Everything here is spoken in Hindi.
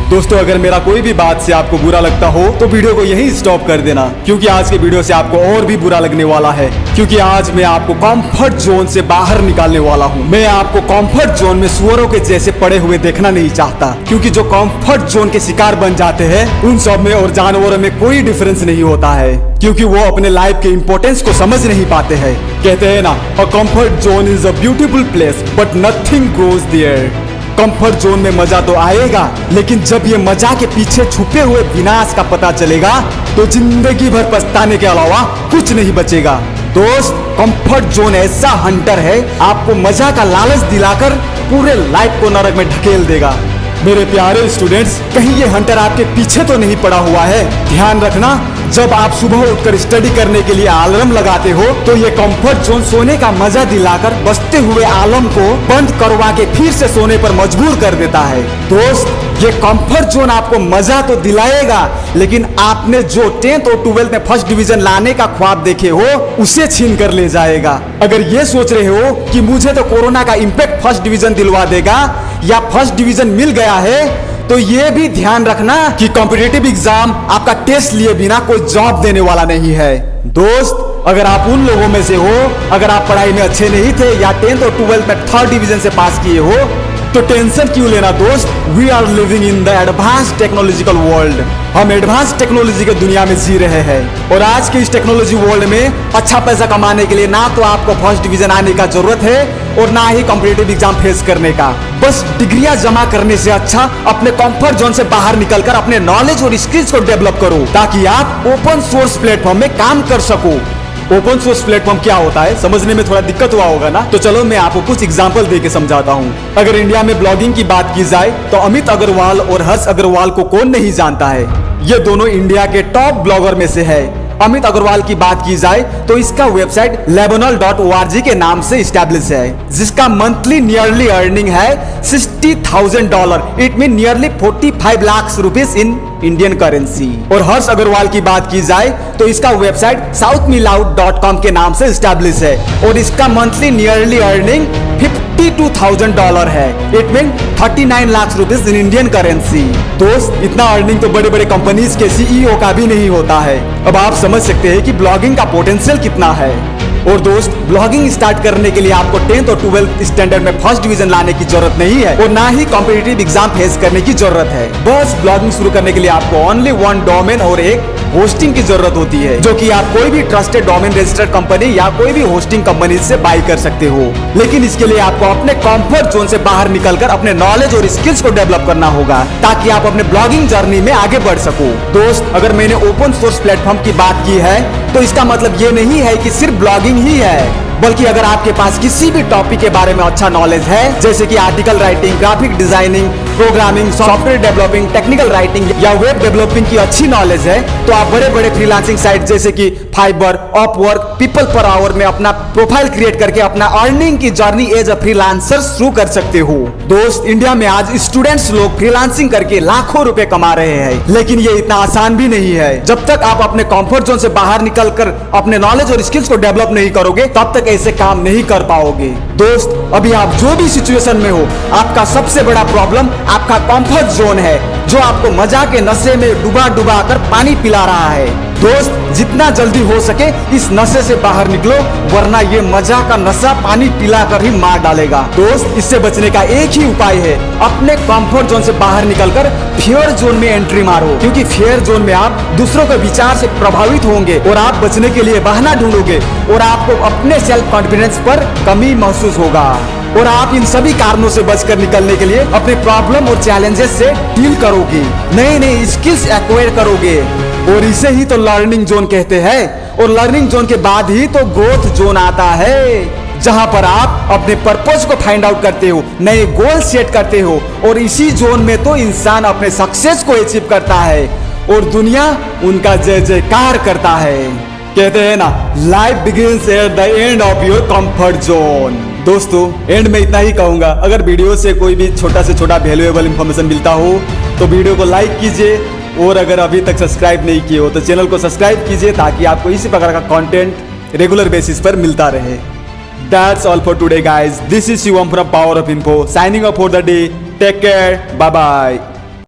दोस्तों अगर मेरा कोई भी बात से आपको बुरा लगता हो तो वीडियो को यहीं स्टॉप कर देना, क्योंकि आज के वीडियो से आपको और भी बुरा लगने वाला है। क्योंकि आज मैं आपको कंफर्ट जोन से बाहर निकालने वाला हूँ। मैं आपको कंफर्ट जोन में सुअरों के जैसे पड़े हुए देखना नहीं चाहता, क्योंकि जो कंफर्ट जोन के शिकार बन जाते हैं उन सब में और जानवरों में कोई डिफरेंस नहीं होता है, क्योंकि वो अपने लाइफ के इम्पोर्टेंस को समझ नहीं पाते हैं। कहते हैं ना, a comfort zone is a beautiful place but nothing grows there. Comfort zone में मजा तो आएगा, लेकिन जब ये मजा के पीछे छुपे हुए विनाश का पता चलेगा तो जिंदगी भर पछताने के अलावा कुछ नहीं बचेगा। दोस्त, कंफर्ट जोन ऐसा हंटर है, आपको मजा का लालच दिलाकर पूरे लाइफ को नरक में ढकेल देगा। मेरे प्यारे स्टूडेंट्स, कहीं ये हंटर आपके पीछे तो नहीं पड़ा हुआ है? ध्यान रखना, जब आप सुबह उठकर स्टडी करने के लिए अलार्म लगाते हो तो ये कंफर्ट जोन सोने का मजा दिलाकर बसते हुए अलार्म को बंद करवा के फिर से सोने पर मजबूर कर देता है। दोस्त, ये कंफर्ट जोन आपको मजा तो दिलाएगा, लेकिन आपने जो 10th और 12th में फर्स्ट डिवीजन लाने का ख्वाब देखे हो उसे छीन कर ले जाएगा। अगर ये सोच रहे हो कि मुझे तो कोरोना का इम्पैक्ट फर्स्ट डिवीजन दिलवा देगा या फर्स्ट डिवीजन मिल गया है, तो ये भी ध्यान रखना कि कॉम्पिटिटिव एग्जाम आपका टेस्ट लिए बिना कोई जॉब देने वाला नहीं है। दोस्त, अगर आप उन लोगों में से हो, अगर आप पढ़ाई में अच्छे नहीं थे या 10th और 12th में 3rd डिवीजन से पास किए हो, तो टेंशन क्यों लेना दोस्त। We are living in the advance technological world. हम एडवांस टेक्नोलॉजी के दुनिया में जी रहे हैं, और आज के इस टेक्नोलॉजी वर्ल्ड में अच्छा पैसा कमाने के लिए ना तो आपको फर्स्ट डिवीजन आने का जरूरत है और ना ही कॉम्पिटिटिव एग्जाम फेस करने का। बस डिग्रियां जमा करने से अच्छा अपने कंफर्ट जोन से बाहर निकलकर अपने नॉलेज और स्किल्स को डेवलप करो, ताकि आप ओपन सोर्स प्लेटफॉर्म में काम कर सको। ओपन सोर्स प्लेटफॉर्म क्या होता है समझने में थोड़ा दिक्कत हुआ होगा ना, तो चलो मैं आपको कुछ एग्जांपल देके समझाता हूँ। अगर इंडिया में ब्लॉगिंग की बात की जाए तो अमित अग्रवाल और हर्ष अग्रवाल को कौन नहीं जानता है। ये दोनों इंडिया के टॉप ब्लॉगर में से है। अमित अग्रवाल की बात की जाए तो इसका वेबसाइट lebanol.org के नाम से स्टैब्लिश है, जिसका मंथली नियरली अर्निंग है $60,000। It mean nearly 45 lakh rupees in Indian currency. और हर्ष अग्रवाल की बात की जाए तो इसका वेबसाइट southmeloud.com के नाम से स्टैब्लिश है, और इसका मंथली नियरली अर्निंग $52,000 है। It mean 39 lakh rupees in Indian currency. दोस्त, इतना अर्निंग तो बड़े बड़े कंपनीज के सीईओ का भी नहीं होता है। अब आप समझ सकते हैं कि ब्लॉगिंग का पोटेंशियल कितना है। और दोस्त, ब्लॉगिंग स्टार्ट करने के लिए आपको 10th और 12th स्टैंडर्ड में फर्स्ट डिवीजन लाने की जरूरत नहीं है, और ना ही कॉम्पिटिटिव एग्जाम फेस करने की जरूरत है। बस ब्लॉगिंग शुरू करने के लिए आपको ओनली 1 डोमेन और एक होस्टिंग की जरूरत होती है, जो कि आप कोई भी ट्रस्टेड डोमेन रजिस्टर्ड कंपनी या कोई भी होस्टिंग कंपनी से बाय कर सकते हो। लेकिन इसके लिए आपको अपने कंफर्ट जोन से बाहर निकलकर अपने नॉलेज और स्किल्स को डेवलप करना होगा, ताकि आप अपने ब्लॉगिंग जर्नी में आगे बढ़ सको। दोस्त, अगर मैंने ओपन सोर्स प्लेटफॉर्म की बात की है तो इसका मतलब ये नहीं है कि सिर्फ ब्लॉगिंग ही है, बल्कि अगर आपके पास किसी भी टॉपिक के बारे में अच्छा नॉलेज है, जैसे कि article writing, graphic designing, programming, software developing, technical writing या वेब डेवलपिंग की अच्छी नॉलेज है, तो आप बड़े बड़े फ्रीलांसिंग साइट जैसे कि fibre, Upwork, people per hour में अपना प्रोफाइल क्रिएट करके अपना अर्निंग की जर्नी एज अ फ्रीलांसर शुरू कर सकते हो। दोस्त, इंडिया में आज स्टूडेंट्स लोग फ्रीलांसिंग करके लाखों रुपए कमा रहे हैं, लेकिन ये इतना आसान भी नहीं है। जब तक आप अपने कंफर्ट जोन से बाहर निकलकर अपने नॉलेज और स्किल्स को डेवलप नहीं करोगे, तब तक ऐसे काम नहीं कर पाओगे। दोस्त, अभी आप जो भी सिचुएशन में हो, आपका सबसे बड़ा प्रॉब्लम आपका कंफर्ट जोन है, जो आपको मजा के नशे में डुबा डुबा कर पानी पिला रहा है। दोस्त, जितना जल्दी हो सके इस नशे से बाहर निकलो, वरना ये मजा का नशा पानी पिलाकर ही मार डालेगा। दोस्त, इससे बचने का एक ही उपाय है, अपने कंफर्ट जोन से बाहर निकलकर फियर जोन में एंट्री मारो, क्योंकि फियर जोन में आप दूसरों के विचार से प्रभावित होंगे और आप बचने के लिए बहाना ढूंढोगे, और आपको अपने सेल्फ कॉन्फिडेंस पर कमी महसूस होगा, और आप इन सभी कारणों से बचकर निकलने के लिए अपने प्रॉब्लम और चैलेंजेस से डील करोगे, नए नए स्किल्स एक्वायर करोगे, और इसे ही तो लर्निंग जोन कहते हैं। और लर्निंग जोन के बाद ही तो ग्रोथ जोन आता है, जहां पर आप अपने पर्पस को फाइंड आउट करते हो, नए गोल सेट करते हो, और इसी जोन में तो इंसान अपने सक्सेस को अचीव करता है और दुनिया उनका जय जयकार करता है। कहते हैं ना, life begins at the end of your comfort zone. दोस्तों, एंड में इतना ही कहूंगा, अगर वीडियो से कोई भी छोटा से छोटा वैल्यूएबल इंफॉर्मेशन मिलता हो तो वीडियो को लाइक कीजिए, और अगर अभी तक सब्सक्राइब नहीं किए हो तो चैनल को सब्सक्राइब कीजिए, ताकि आपको इसी प्रकार का कंटेंट रेगुलर बेसिस पर मिलता रहे। That's all for today, guys. This is Shivam from Power of Info, signing off for the day. Take care. Bye bye.